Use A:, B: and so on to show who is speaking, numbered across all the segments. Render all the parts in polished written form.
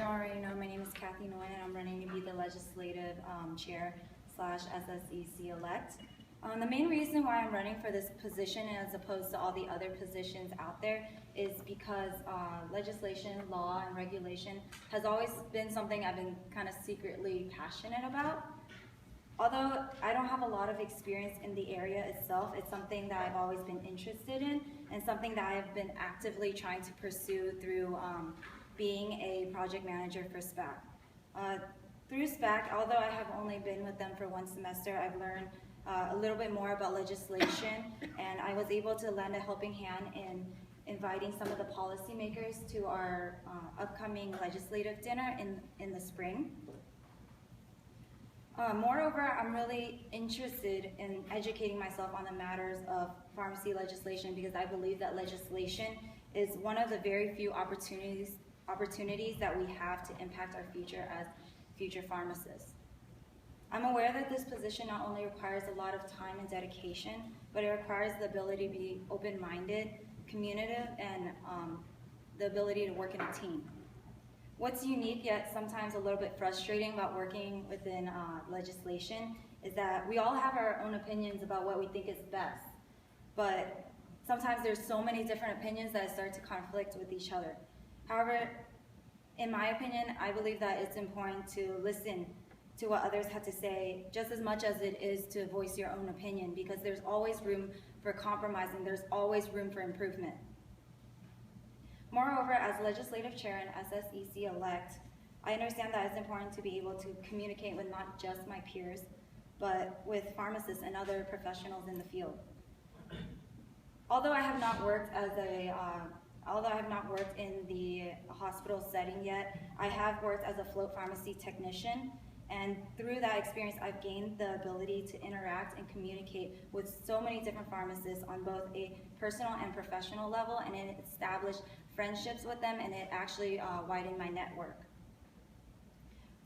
A: don't already know, my name is Cathy, Nguyen, and I'm running to be the legislative chair / SSEC-Elect. The main reason why I'm running for this position as opposed to all the other positions out there is because legislation, law, and regulation has always been something I've been kind of secretly passionate about. Although I don't have a lot of experience in the area itself, it's something that I've always been interested in and something that I've been actively trying to pursue through being a project manager for SPAC. Through SPAC, although I have only been with them for one semester, I've learned a little bit more about legislation, and I was able to lend a helping hand in inviting some of the policymakers to our upcoming legislative dinner in the spring. Moreover, I'm really interested in educating myself on the matters of pharmacy legislation because I believe that legislation is one of the very few opportunities that we have to impact our future as future pharmacists. I'm aware that this position not only requires a lot of time and dedication, but it requires the ability to be open-minded, communicative, and the ability to work in a team. What's unique yet sometimes a little bit frustrating about working within legislation is that we all have our own opinions about what we think is best, but sometimes there's so many different opinions that start to conflict with each other. However, in my opinion, I believe that it's important to listen to what others have to say just as much as it is to voice your own opinion, because there's always room for compromise and there's always room for improvement. Moreover, as legislative chair and SSEC-Elect, I understand that it's important to be able to communicate with not just my peers, but with pharmacists and other professionals in the field. Although I have not worked in the hospital setting yet, I have worked as a float pharmacy technician, and through that experience, I've gained the ability to interact and communicate with so many different pharmacists on both a personal and professional level, and it established friendships with them, and it actually widened my network.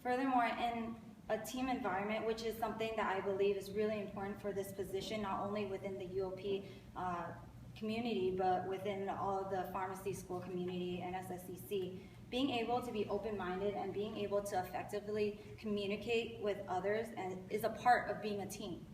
A: Furthermore, in a team environment, which is something that I believe is really important for this position, not only within the UOP community, but within all of the pharmacy school community and SSEC, being able to be open-minded and being able to effectively communicate with others is a part of being a team.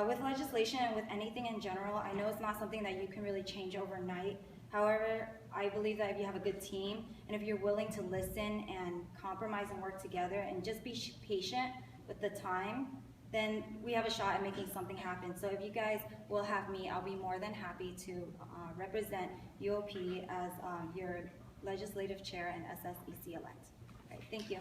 A: With legislation and with anything in general, I know it's not something that you can really change overnight. However, I believe that if you have a good team and if you're willing to listen and compromise and work together and just be patient with the time, then we have a shot at making something happen. So if you guys will have me, I'll be more than happy to represent UOP as your legislative chair and SSEC-Elect. All right, thank you.